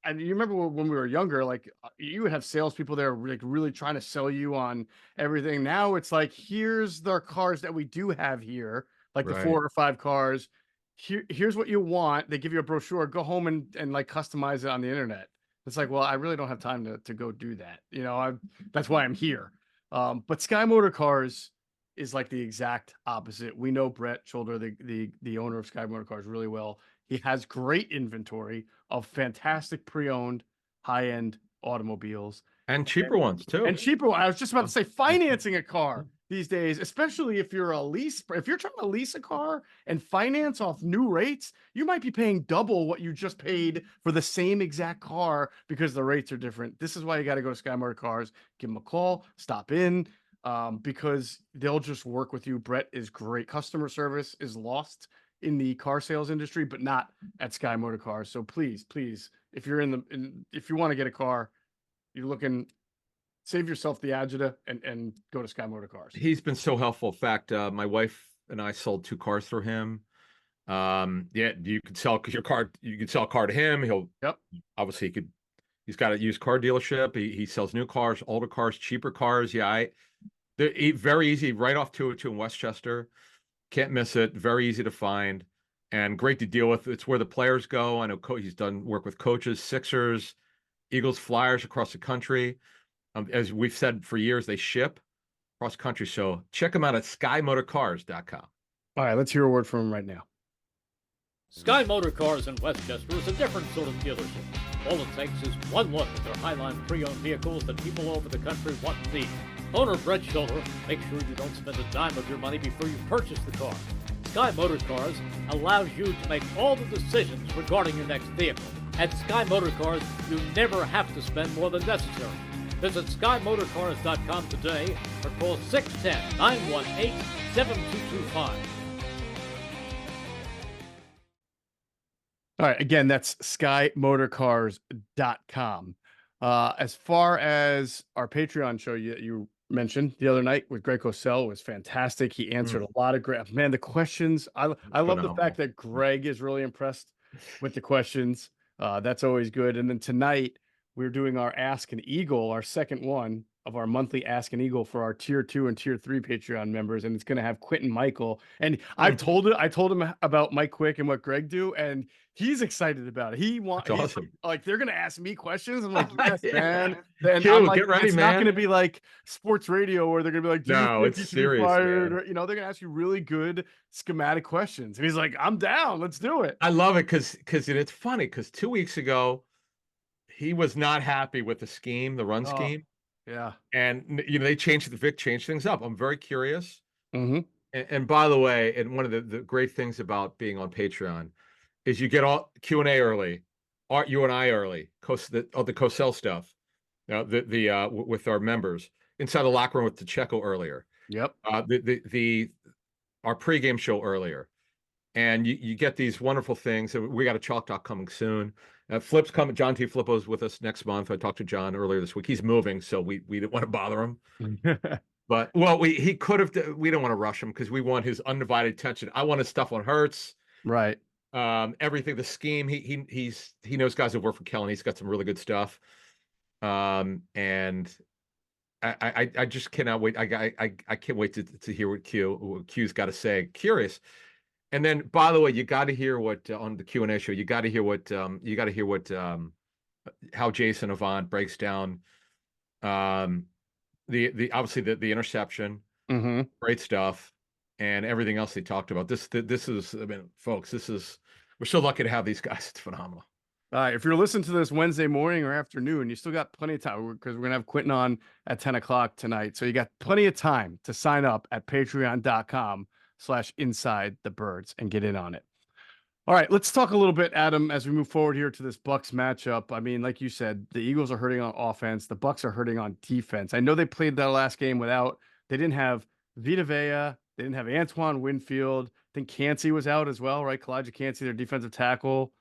Speaker 1: and you remember when we were younger, like you would have salespeople there, like really trying to sell you on everything. Now it's like, here's the cars that we do have here, like the
Speaker 2: Right.
Speaker 1: 4 or 5 cars. Here's what you want. They give you a brochure. Go home and like customize it on the internet. It's like, well, I really don't have time to go do that. That's why I'm here. But Sky Motor Cars is like the exact opposite. We know Brett Shoulder, the owner of Sky Motor Cars, really well. He has great inventory of fantastic pre-owned, high-end automobiles
Speaker 2: And cheaper ones
Speaker 1: and
Speaker 2: too.
Speaker 1: cheaper. I was just about to say financing a car these days, especially if you're if you're trying to lease a car and finance off new rates, you might be paying double what you just paid for the same exact car because the rates are different. This is why you got to go to Sky Motor Cars, give them a call, stop in, because they'll just work with you. Brett is great. Customer service is lost in the car sales industry, but not at Sky Motor Cars. So please, if you're if you want to get a car, you're looking, save yourself the agita and go to Sky Motor Cars.
Speaker 2: He's been so helpful. In fact, my wife and I sold 2 cars through him. Yeah, you could sell your car. You could sell a car to him.
Speaker 1: Yep.
Speaker 2: Obviously he's got a used car dealership. He sells new cars, older cars, cheaper cars. Yeah, they're very easy, right off 202 in Westchester. Can't miss it. Very easy to find and great to deal with. It's where the players go. I know he's done work with coaches, Sixers, Eagles, Flyers across the country. As we've said for years, they ship across the country. So check them out at skymotorcars.com.
Speaker 1: All right, let's hear a word from him right now.
Speaker 3: Sky Motor Cars in Westchester is a different sort of dealership. All it takes is one look at their Highline pre-owned vehicles that people all over the country want and need. Owner Brett Shoulder makes sure you don't spend a dime of your money before you purchase the car. Sky Motor Cars allows you to make all the decisions regarding your next vehicle. At Sky Motor Cars, you never have to spend more than necessary. Visit SkyMotorCars.com today or call 610-918-7225.
Speaker 1: All right, again, that's SkyMotorCars.com. As far as our Patreon show you mentioned the other night with Greg Cosell was fantastic. He answered a lot of great, man, the questions. I love the fact that Greg is really impressed with the questions. That's always good. And then tonight we're doing our Ask an Eagle, our second one of our monthly Ask an Eagle for our tier 2 and tier 3 Patreon members. And it's going to have Quentin Michael. And I told him about Mike Quick and what Greg do. And he's excited about it. He's
Speaker 2: awesome.
Speaker 1: like, they're going to ask me questions. I'm like, yes,
Speaker 2: Yeah.
Speaker 1: man. And
Speaker 2: Q,
Speaker 1: I'm like,
Speaker 2: get ready,
Speaker 1: it's not going to be like sports radio where they're going to be like, do
Speaker 2: No,
Speaker 1: you think
Speaker 2: it's
Speaker 1: you should be
Speaker 2: serious,
Speaker 1: fired?
Speaker 2: man.
Speaker 1: Or, they're going to ask you really good schematic questions. And he's like, I'm down. Let's do it.
Speaker 2: I love it because it's funny because 2 weeks ago, he was not happy with the scheme, the run scheme.
Speaker 1: Yeah.
Speaker 2: And they changed things up. I'm very curious.
Speaker 1: Mm-hmm.
Speaker 2: And by the way, and one of the great things about being on Patreon is you get all Q&A early, you and I early, the Cosell stuff, with our members inside the locker room with Pacheco earlier.
Speaker 1: Yep.
Speaker 2: Our pregame show earlier, and you get these wonderful things. We got a Chalk Talk coming soon. Flip's coming. John T. Flippo's with us next month. I talked to John earlier this week. He's moving, so we didn't want to bother him. But he could have. We don't want to rush him because we want his undivided attention. I want his stuff on Hurts,
Speaker 1: right?
Speaker 2: Everything, the scheme. He knows guys who work for Kellen. He's got some really good stuff. And I just cannot wait. I can't wait to hear what Q's got to say. Curious. And then, by the way, you got to hear what on the Q&A show. You got to hear what how Jason Avant breaks down the obviously the interception, great stuff, and everything else they talked about. This is, I mean, folks, we're so lucky to have these guys. It's phenomenal.
Speaker 1: All right, if you're listening to this Wednesday morning or afternoon, you still got plenty of time because we're gonna have Quentin on at 10 o'clock tonight. So you got plenty of time to sign up at patreon.com/InsideTheBirds and get in on it. All right, let's talk a little bit, Adam, as we move forward here to this Bucs matchup. I mean, like you said, the Eagles are hurting on offense. The Bucs are hurting on defense. I know they played that last game they didn't have Vita Vea. They didn't have Antoine Winfield. I think Cansey was out as well, right? Kalijah Cansey, their defensive tackle,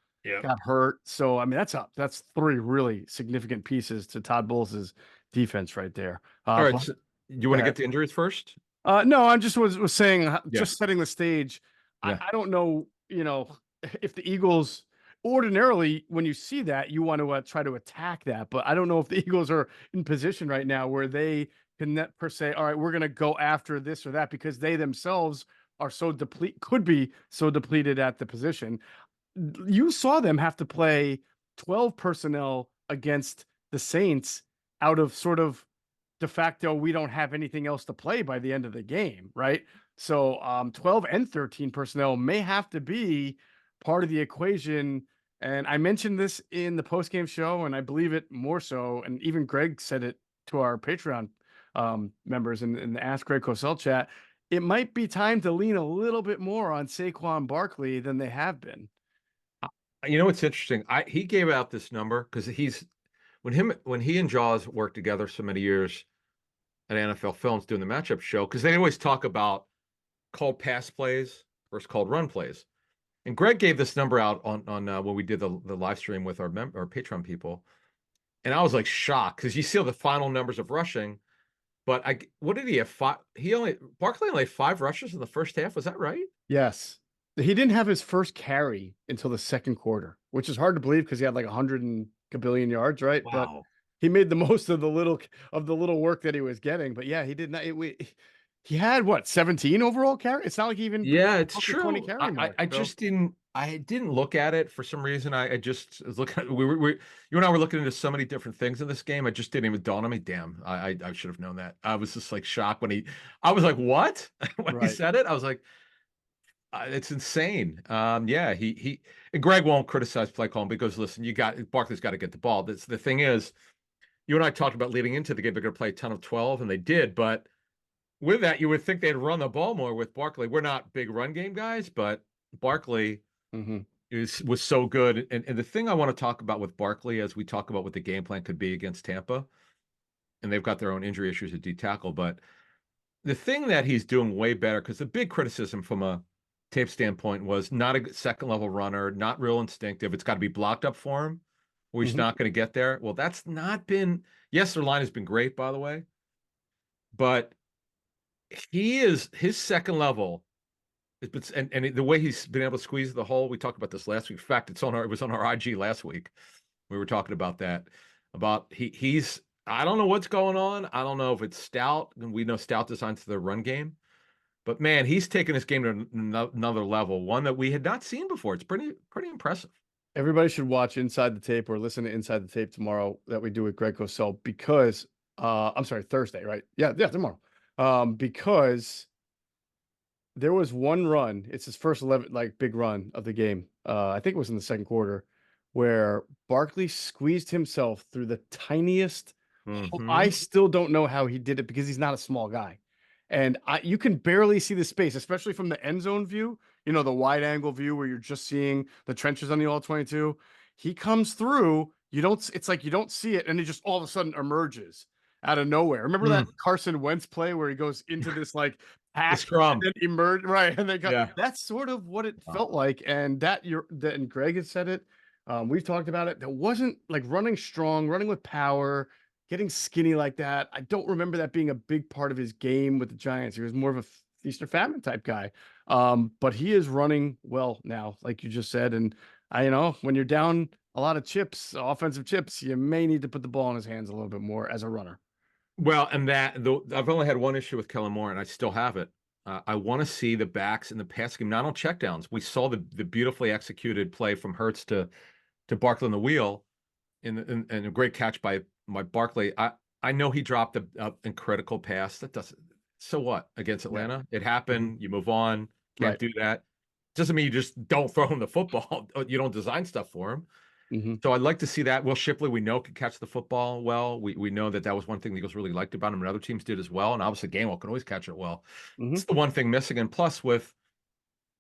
Speaker 1: got hurt. So, I mean, that's three really significant pieces to Todd Bowles' defense right there.
Speaker 2: All right, so you want to get to injuries first?
Speaker 1: No, I just was saying, just setting the stage.
Speaker 2: Yeah.
Speaker 1: I don't know, if the Eagles ordinarily, when you see that, you want to try to attack that, but I don't know if the Eagles are in position right now where they can per se, all right, we're going to go after this or that because they themselves are could be so depleted at the position. You saw them have to play 12 personnel against the Saints out of sort of de facto, we don't have anything else to play by the end of the game, right? So 12 and 13 personnel may have to be part of the equation. And I mentioned this in the post-game show, and I believe it more so. And even Greg said it to our Patreon members in the Ask Greg Cosell chat. It might be time to lean a little bit more on Saquon Barkley than they have been.
Speaker 2: You know what's interesting? He gave out this number because when he and Jaws worked together so many years at NFL Films doing the matchup show, because they always talk about called pass plays versus called run plays. And Greg gave this number out on when we did the live stream with our Patreon people, and I was like shocked because you see all the final numbers of rushing, but what did he have? Barkley only had 5 rushes in the first half. Was that right?
Speaker 1: Yes. He didn't have his first carry until the second quarter, which is hard to believe because he had like 100 and a billion yards, right?
Speaker 2: Wow.
Speaker 1: But he made the most of the little work that he was getting. But yeah, he did not. He had what, 17 overall carry? It's not like he even
Speaker 2: it's
Speaker 1: true. 20 carry
Speaker 2: I just didn't look at it for some reason. I just was looking at you and I were looking into so many different things in this game. I just didn't even dawn on me. Damn, I should have known that. I was just like shocked I was like, what? When he said it, I was like, it's insane. He and Greg won't criticize play calling because listen, Barkley's got to get the ball. The thing is, you and I talked about leading into the game, they're going to play a ton of 12, and they did, but with that, you would think they'd run the ball more with Barkley. We're not big run game guys, but Barkley was so good. And the thing I want to talk about with Barkley, as we talk about what the game plan could be against Tampa, and they've got their own injury issues at D tackle, but the thing that he's doing way better, because the big criticism from a tape standpoint was not a second level runner, not real instinctive. It's got to be blocked up for him, or he's not going to get there. Well, that's not been. Yes, their line has been great, by the way, but his second level, and the way he's been able to squeeze the hole. We talked about this last week. In fact, it was on our IG last week. We were talking about that. About he's. I don't know what's going on. I don't know if it's Stout, and we know Stout designed to the run game. But man, he's taken this game to another level, one that we had not seen before. It's pretty impressive.
Speaker 1: Everybody should watch Inside the Tape or listen to Inside the Tape tomorrow that we do with Greg Cosell because I'm sorry, Thursday, right? Yeah, tomorrow. Because there was one run. It's his first 11 big run of the game. I think it was in the second quarter where Barkley squeezed himself through the tiniest. I still don't know how he did it because he's not a small guy. And you can barely see the space, especially from the end zone view, the wide angle view where you're just seeing the trenches on the all-22. He comes through, it's like you don't see it, and it just all of a sudden emerges out of nowhere. Remember that Carson Wentz play where he goes into this pass
Speaker 2: scrum
Speaker 1: and then emerge, right? And then that's sort of what it felt like. And and Greg had said it. We've talked about it. There wasn't running strong, running with power, getting skinny like that. I don't remember that being a big part of his game with the Giants. He was more of a feast or famine type guy. But he is running well now, like you just said. And when you're down a lot of chips, offensive chips, you may need to put the ball in his hands a little bit more as a runner.
Speaker 2: Well, and I've only had one issue with Kellen Moore, and I still have it. I want to see the backs in the pass game, not on checkdowns. We saw the beautifully executed play from Hurts to Barkley on the wheel, and a great catch by Barkley. I know he dropped a critical pass. That doesn't. So what against Atlanta? It happened. You move on. Can't do that. Doesn't mean you just don't throw him the football. You don't design stuff for him. So I'd like to see that. Will Shipley, we know, can catch the football well. We know that was one thing the Eagles really liked about him, and other teams did as well. And obviously, Gainwell can always catch it well. It's the one thing missing. And plus,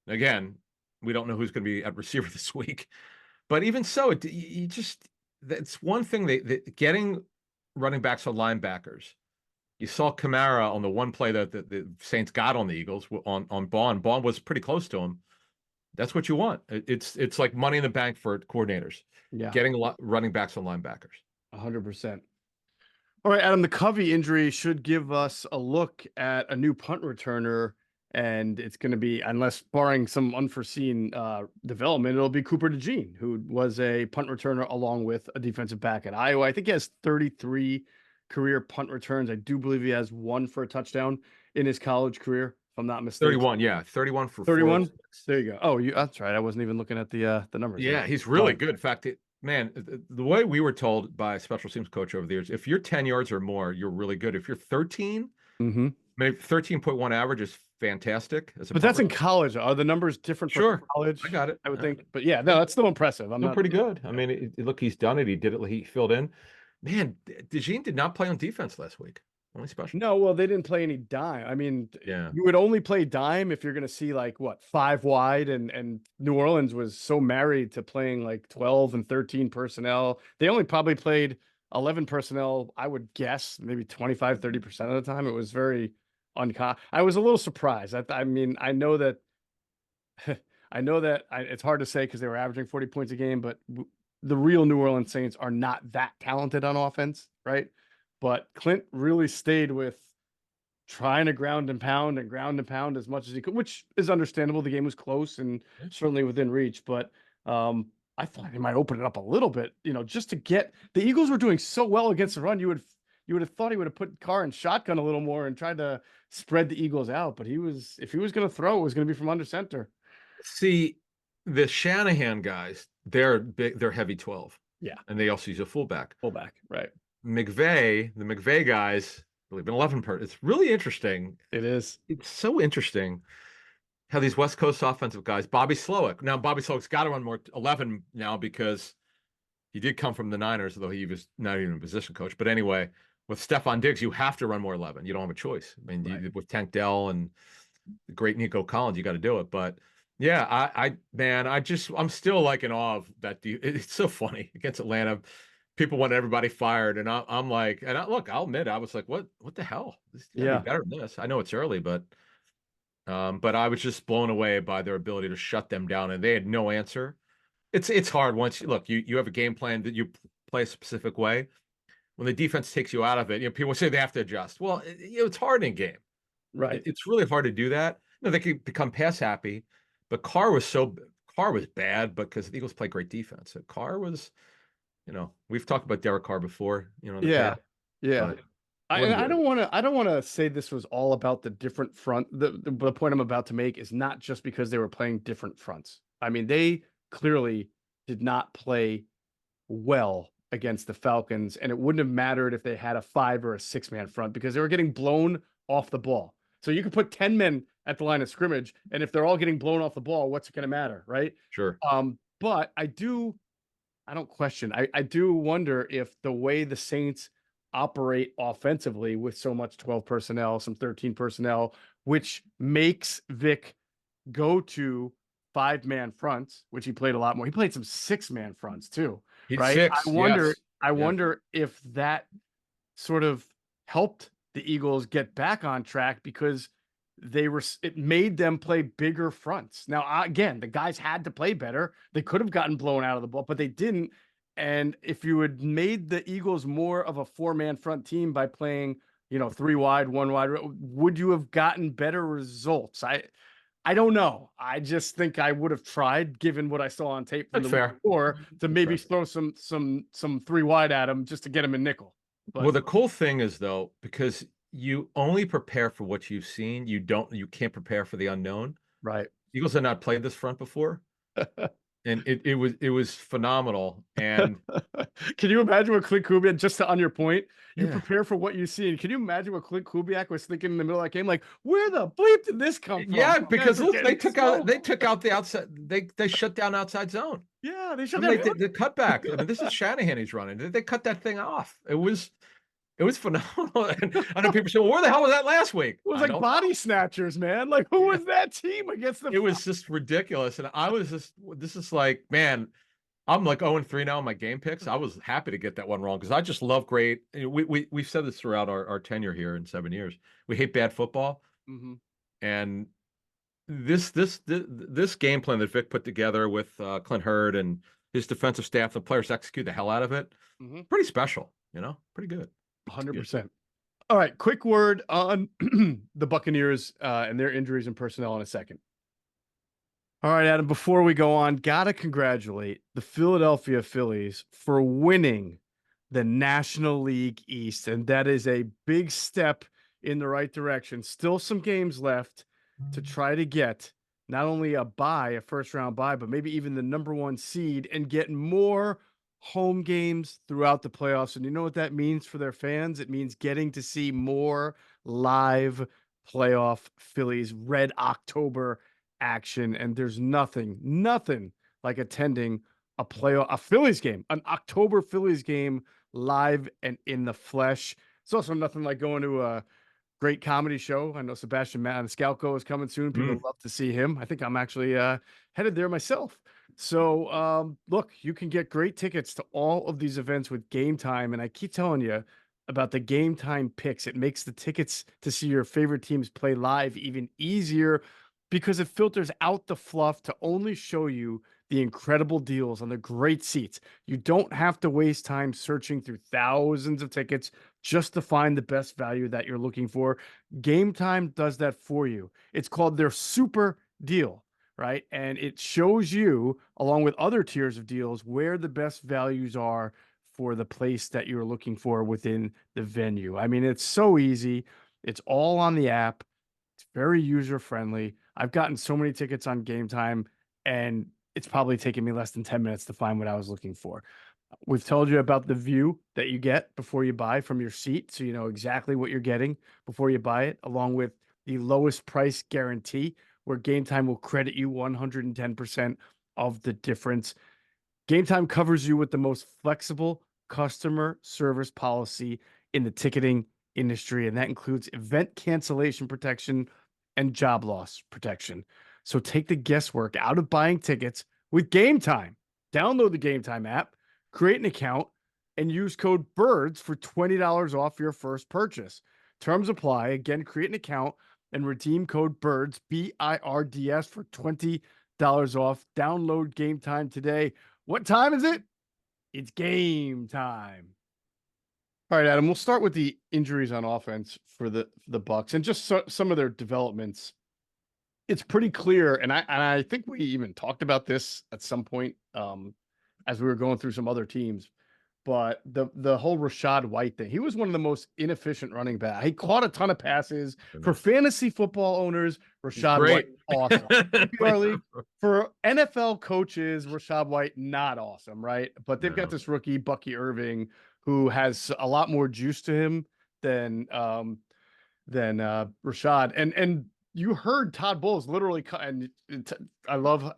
Speaker 2: again, we don't know who's going to be at receiver this week. But even so, that's one thing that getting running backs on linebackers. You saw Kamara on the one play that the Saints got on the Eagles on Bond. Bond was pretty close to him. That's what you want. It's like money in the bank for coordinators.
Speaker 1: Yeah.
Speaker 2: Getting running backs on linebackers.
Speaker 1: 100%. All right, Adam, the Covey injury should give us a look at a new punt returner, and it's going to be, unless barring some unforeseen development, it'll be Cooper DeJean, who was a punt returner along with a defensive back at Iowa. I think he has 33 career punt returns. I do believe he has one for a touchdown in his college career, if I'm not mistaken.
Speaker 2: 31, yeah. 31 for
Speaker 1: 31. There you go. Oh, that's right. I wasn't even looking at the numbers.
Speaker 2: Yeah, he's really good. In fact, man, the way we were told by a special teams coach over the years, if you're 10 yards or more, you're really good. If you're 13, maybe 13.1 average is fantastic.
Speaker 1: But that's in college. Are the numbers different for college?
Speaker 2: I got it.
Speaker 1: I would think. But yeah, no, that's still impressive. I'm
Speaker 2: pretty good. I mean, look, he's done it. He did it. He filled in. Man, DeJean did not play on defense last week. Only special.
Speaker 1: No, well, they didn't play any dime. I mean, you would only play dime if you're going to see like what 5 wide, and New Orleans was so married to playing like 12 and 13 personnel. They only probably played 11 personnel. I would guess maybe 25-30% of the time. It was very uncommon. I was a little surprised. I mean, I know that it's hard to say because they were averaging 40 points a game, but the real New Orleans Saints are not that talented on offense, right? But Clint really stayed with trying to ground and pound as much as he could, which is understandable. The game was close and certainly within reach, but I thought he might open it up a little bit, just to get the Eagles were doing so well against the run. You would have thought he would have put Carr in shotgun a little more and tried to spread the Eagles out, but if he was going to throw, it was going to be from under center.
Speaker 2: See, the Shanahan guys, they're heavy 12.
Speaker 1: Yeah.
Speaker 2: And they also use a fullback.
Speaker 1: Right.
Speaker 2: The McVay guys, believe in 11 It's really interesting.
Speaker 1: It is.
Speaker 2: It's so interesting how these West Coast offensive guys, Bobby Slowick. Now, Bobby Slowick's got to run more 11 now because he did come from the Niners, although he was not even a position coach. But anyway, with Stephon Diggs, you have to run more 11. You don't have a choice. I mean, with Tank Dell and the great Nico Collins, you got to do it. But yeah, I'm still like in awe of that. It's so funny against Atlanta. People want everybody fired, and I'm like, look, I'll admit, I was like, what the hell? This be better than this. I know it's early, but I was just blown away by their ability to shut them down, and they had no answer. It's hard once you have a game plan that you play a specific way. When the defense takes you out of it, people say they have to adjust. Well, it's hard in a game,
Speaker 1: right?
Speaker 2: It's really hard to do that. They could become pass happy, but Carr was bad because the Eagles play great defense. So Carr was. We've talked about Derek Carr before.
Speaker 1: Yeah. I don't want to say this was all about the different front. The point I'm about to make is not just because they were playing different fronts. I mean, they clearly did not play well against the Falcons, and it wouldn't have mattered if they had a 5 or a 6-man front because they were getting blown off the ball. So you could put 10 men at the line of scrimmage, and if they're all getting blown off the ball, what's it going to matter, right?
Speaker 2: Sure.
Speaker 1: But I don't question. I do wonder if the way the Saints operate offensively with so much 12 personnel, some 13 personnel, which makes Vic go to 5-man fronts, which he played a lot more. He played some 6-man fronts too, right? I wonder if that sort of helped the Eagles get back on track because it made them play bigger fronts. Now, again, the guys had to play better. They could have gotten blown out of the ball, but they didn't. And if you had made the Eagles more of a 4-man front team by playing, 3 wide, 1 wide, would you have gotten better results? I don't know. I just think I would have tried, given what I saw on tape from
Speaker 2: That's
Speaker 1: the week
Speaker 2: fair.
Speaker 1: before, to maybe
Speaker 2: fair.
Speaker 1: throw some three wide at him just to get him in nickel.
Speaker 2: Well,
Speaker 1: But
Speaker 2: the cool thing is though, because you only prepare for what you've seen, you can't prepare for the unknown.
Speaker 1: right.
Speaker 2: Eagles had not played this front before, and it was phenomenal. And
Speaker 1: Can you imagine what Clint Kubiak, just on your point, you
Speaker 2: yeah,
Speaker 1: prepare for what you see. And can you imagine what Clint Kubiak was thinking in the middle of that game? Like, where the bleep did this come from?
Speaker 2: yeah,
Speaker 1: These
Speaker 2: because
Speaker 1: guys are
Speaker 2: look, they
Speaker 1: getting
Speaker 2: took out
Speaker 1: smoked.
Speaker 2: the outside. They shut down outside zone.
Speaker 1: Yeah, they
Speaker 2: I
Speaker 1: shut
Speaker 2: mean,
Speaker 1: down
Speaker 2: they did the cutback. I mean, this is Shanahan he's running. They cut that thing off. It was phenomenal. And I know people say, "Well, where the hell was that last week?"
Speaker 1: It was
Speaker 2: I
Speaker 1: like
Speaker 2: don't
Speaker 1: body
Speaker 2: know.
Speaker 1: snatchers, man. Like, who
Speaker 2: Yeah.
Speaker 1: was that team against the
Speaker 2: It was just ridiculous, and I was just, this is like, man, I'm like 0-3 now in my game picks. I was happy to get that one wrong because I just love great. We've said this throughout our tenure here in 7 years. We hate bad football,
Speaker 1: Mhm.
Speaker 2: and this game plan that Vic put together with Clint Hurd and his defensive staff, the players execute the hell out of it.
Speaker 1: Mhm.
Speaker 2: Pretty special, pretty good. Pretty good.
Speaker 1: 100%. All right, quick word on the Buccaneers and their injuries and personnel in a second. All right, Adam, before we go on, gotta congratulate the Philadelphia Phillies for winning the National League East. And that is a big step in the right direction. Still some games left to try to get not only a first round bye, but maybe even the number 1 seed and get more home games throughout the playoffs. And you know what that means for their fans? It means getting to see more live playoff Phillies Red October action. And there's nothing like attending a Phillies game, an October Phillies game live and in the flesh. It's also nothing like going to a great comedy show. I know Sebastian Maniscalco is coming soon. People love to see him. I think I'm actually headed there myself. So look, you can get great tickets to all of these events with Game Time. And I keep telling you about the Game Time picks. It makes the tickets to see your favorite teams play live even easier because it filters out the fluff to only show you the incredible deals on the great seats. You don't have to waste time searching through thousands of tickets just to find the best value that you're looking for. Game Time does that for you. It's called their super deal, right? And it shows you, along with other tiers of deals, where the best values are for the place that you're looking for within the venue. I mean, it's so easy. It's all on the app. It's very user friendly. I've gotten so many tickets on Game Time, and it's probably taken me less than 10 minutes to find what I was looking for. We've told you about the view that you get before you buy from your seat, so you know exactly what you're getting before you buy it, along with the lowest price guarantee, where Game Time will credit you 110% of the difference. Game Time covers you with the most flexible customer service policy in the ticketing industry, and that includes event cancellation protection and job loss protection. So take the guesswork out of buying tickets with Game Time. Download the Game Time app, create an account, and use code BIRDS for $20 off your first purchase. Terms apply. Again, create an account and redeem code BIRDS, BIRDS, for $20 off. Download Game Time today. What time is it? It's game time. All right, Adam, we'll start with the injuries on offense for the Bucks and just some of their developments. It's pretty clear, and I think we even talked about this at some point as we were going through some other teams. But the whole Rashad White thing, he was one of the most inefficient running back. He caught a ton of passes. For fantasy football owners, Rashad White, awesome. PPR league, for NFL coaches, Rashad White, not awesome, right? But they've got this rookie, Bucky Irving, who has a lot more juice to him than Rashad. And you heard Todd Bowles literally cut, and I love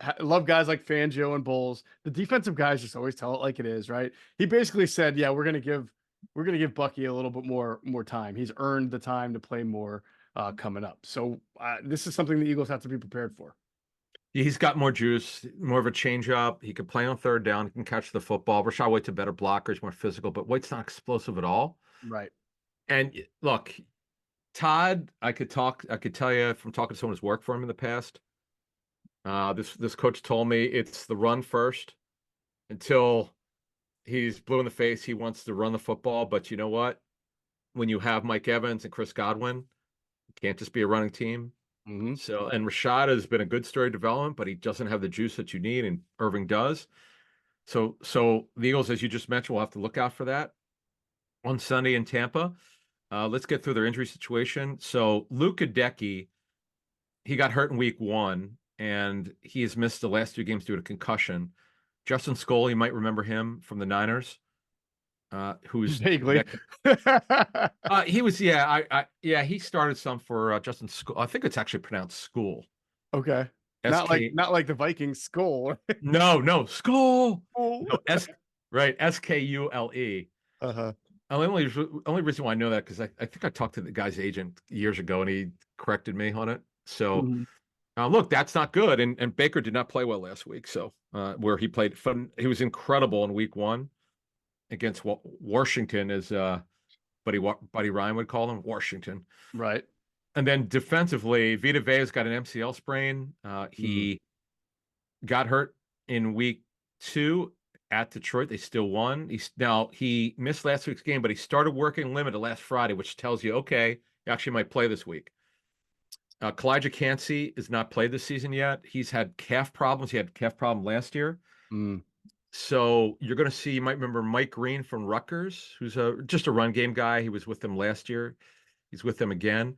Speaker 1: guys like Fangio and Bowles. The defensive guys just always tell it like it is, right? He basically said, "Yeah, we're gonna give Bucky a little bit more time. He's earned the time to play more coming up." So this is something the Eagles have to be prepared for.
Speaker 2: He's got more juice, more of a change up. He can play on third down. He can catch the football. Rashad White's a better blocker. He's more physical, but White's not explosive at all.
Speaker 1: Right.
Speaker 2: And look, Todd, I could tell you from talking to someone who's worked for him in the past. This coach told me it's the run first until he's blue in the face. He wants to run the football, but you know what? When you have Mike Evans and Chris Godwin, it can't just be a running team.
Speaker 1: Mm-hmm.
Speaker 2: So, and Rashad has been a good story development, but he doesn't have the juice that you need, and Irving does. So the Eagles, as you just mentioned, will have to look out for that on Sunday in Tampa. Let's get through their injury situation. So Luke Hideki, he got hurt in week 1, and he has missed the last 2 games due to concussion. Justin Scully, you might remember him from the Niners, who's
Speaker 1: Vaguely.
Speaker 2: he was he started some for Justin School. I think it's actually pronounced School.
Speaker 1: Okay. Not like the Vikings skull.
Speaker 2: No, Skull.
Speaker 1: Oh.
Speaker 2: No, Skule.
Speaker 1: Uh-huh.
Speaker 2: Only reason why I know that because I think I talked to the guy's agent years ago and he corrected me on it. So look, that's not good. And Baker did not play well last week. So where he played fun, he was incredible in week 1 against Washington, as Buddy Ryan would call him, Washington.
Speaker 1: Right.
Speaker 2: And then defensively, Vita Vea's got an MCL sprain. He got hurt in week 2 at Detroit. They still won. He missed last week's game, but he started working limited last Friday, which tells you, okay, he actually might play this week. Kalijah Cansey has not played this season yet. He's had calf problems. He had a calf problem last year. So you're going to see, you might remember Mike Green from Rutgers, who's just a run game guy. He was with them last year. He's with them again.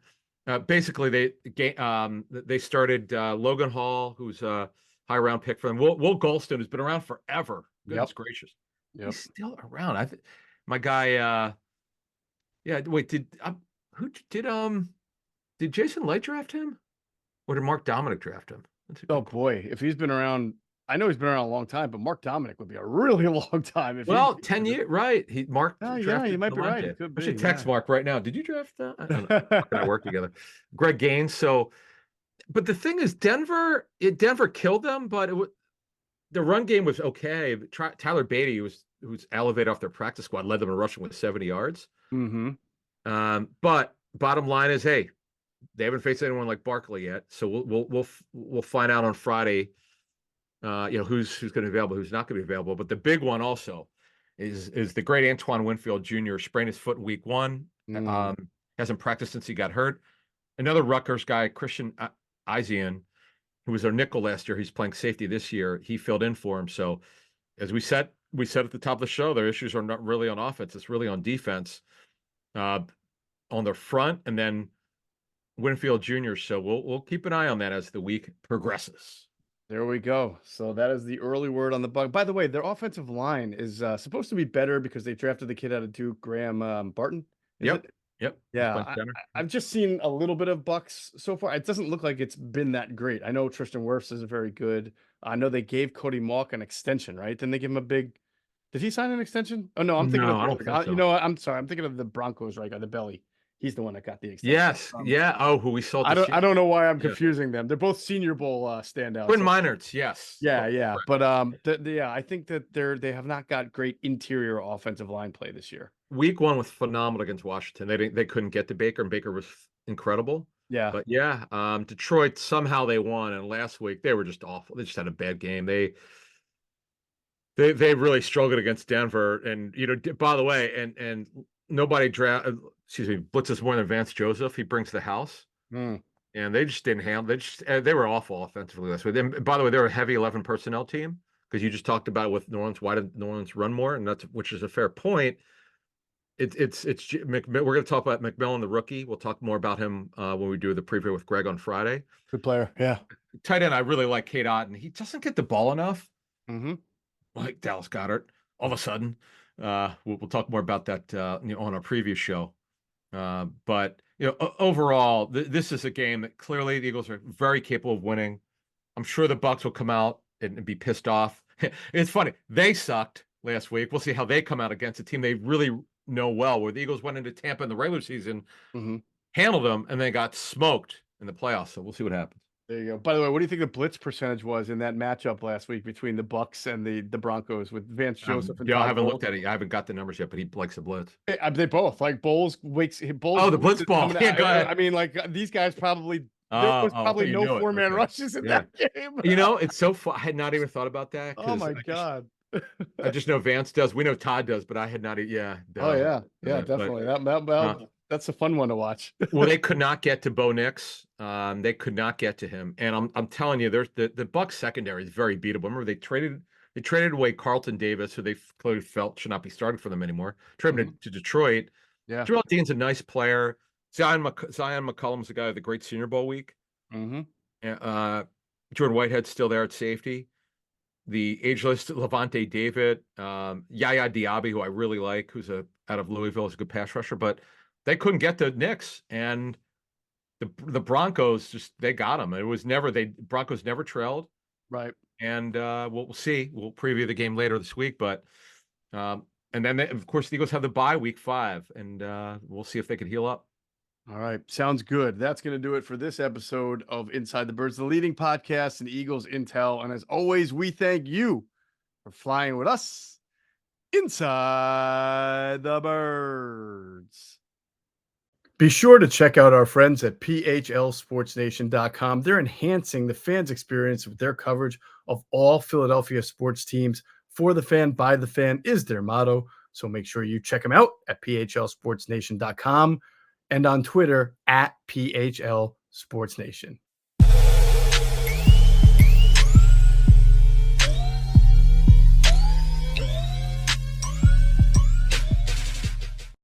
Speaker 2: Basically, they started Logan Hall, who's a high round pick for them. Will Golston, who's been around forever. Goodness gracious. He's still around. My guy, wait, did Jason Light draft him? Or did Mark Dominic draft him?
Speaker 1: Oh boy, if he's been around, I know he's been around a long time, but Mark Dominic would be a really long time.
Speaker 2: 10 years, right? Mark.
Speaker 1: Yeah, you might be right. It could
Speaker 2: I should
Speaker 1: be,
Speaker 2: text Mark right now. Did you draft that? I don't know. Mark and I work together. Greg Gaines. So, but the thing is, Denver killed them, but the run game was okay. Tyler Beatty, who's elevated off their practice squad, led them in rushing with 70 yards. But bottom line is, hey, they haven't faced anyone like Barkley yet, so we'll find out on Friday. Who's going to be available, who's not going to be available. But the big one also is the great Antoine Winfield Jr. sprained his foot in week 1. Hasn't practiced since he got hurt. Another Rutgers guy, Christian Isian, who was our nickel last year. He's playing safety this year. He filled in for him. So as we said at the top of the show, their issues are not really on offense. It's really on defense, on their front, and then Winfield Jr. So we'll keep an eye on that as the week progresses.
Speaker 1: There we go. So that is the early word on the Bucs. By the way, their offensive line is supposed to be better because they drafted the kid out of Duke, Graham Barton.
Speaker 2: Yep.
Speaker 1: Yeah, I've just seen a little bit of Bucs so far. It doesn't look like it's been that great. I know Tristan Wirfs is very good. I know they gave Cody Mauch an extension, right? Didn't they give him a big? Did he sign an extension? Oh no, I'm thinking
Speaker 2: I don't think so.
Speaker 1: You know what? I'm sorry. I'm thinking of the Broncos, right? The belly. He's the one that got the extension.
Speaker 2: Yes. Yeah. Oh, who we saw.
Speaker 1: I don't know why I'm confusing them. They're both Senior Bowl standouts.
Speaker 2: Quinn Meinerz, yes.
Speaker 1: Yeah. But I think that they have not got great interior offensive line play this year.
Speaker 2: Week 1 was phenomenal against Washington. They couldn't get to Baker, and Baker was incredible.
Speaker 1: Yeah.
Speaker 2: But yeah, Detroit, somehow they won, and last week they were just awful. They just had a bad game. They really struggled against Denver, and by the way, and nobody blitzes more than Vance Joseph. He brings the house, and they just didn't handle. They were awful offensively last week. And by the way, they're a heavy 11 personnel team because you just talked about with New Orleans. Why did New Orleans run more? And which is a fair point. We're going to talk about McMillan, the rookie. We'll talk more about him when we do the preview with Greg on Friday.
Speaker 1: Good player, yeah.
Speaker 2: Tight end, I really like Cade Otton. He doesn't get the ball enough. Like Dallas Goedert. All of a sudden, we'll talk more about that on our preview show. But overall, this is a game that clearly the Eagles are very capable of winning. I'm sure the Bucs will come out and be pissed off. It's funny, they sucked last week. We'll see how they come out against a team they really know well. Where the Eagles went into Tampa in the regular season, handled them, and then got smoked in the playoffs. So we'll see what happens.
Speaker 1: There you go. By the way, what do you think the blitz percentage was in that matchup last week between the Bucs and the Broncos with Vance Joseph?
Speaker 2: I haven't looked at it. I haven't got the numbers yet, but he likes the blitz.
Speaker 1: They both like Bowles.
Speaker 2: Oh, the blitz ball. Yeah, go ahead.
Speaker 1: I mean, like these guys probably. There was probably no 4-man rushes in that game.
Speaker 2: It's so fun. I had not even thought about that.
Speaker 1: Oh my God.
Speaker 2: I just know Vance does. We know Todd does, but I had not. Yeah.
Speaker 1: Oh yeah, definitely. That's a fun one to watch.
Speaker 2: Well, they could not get to Bo Nix. They could not get to him. And I'm telling you, there's the Bucs secondary is very beatable. Remember, they traded away Carlton Davis, who they clearly felt should not be starting for them anymore. Traded him to Detroit.
Speaker 1: Yeah.
Speaker 2: Terrell Dean's a nice player. Zion McCollum's the guy with the great Senior Bowl week.
Speaker 1: Mm-hmm.
Speaker 2: Jordan Whitehead's still there at safety. The ageless Levante David, Yaya Diaby, who I really like, who's out of Louisville, is a good pass rusher, but they couldn't get the Knicks, and the Broncos they got them. It was never Broncos never trailed,
Speaker 1: Right.
Speaker 2: and we'll see. We'll preview the game later this week, but and then of course the Eagles have the bye week 5, and we'll see if they can heal up.
Speaker 1: All right. Sounds good. That's going to do it for this episode of Inside the Birds, the leading podcast in Eagles intel. And as always, we thank you for flying with us inside the birds. Be sure to check out our friends at PHLSportsNation.com. They're enhancing the fans' experience with their coverage of all Philadelphia sports teams. For the fan, by the fan is their motto. So make sure you check them out at PHLSportsNation.com. and on Twitter at PHL Sports Nation.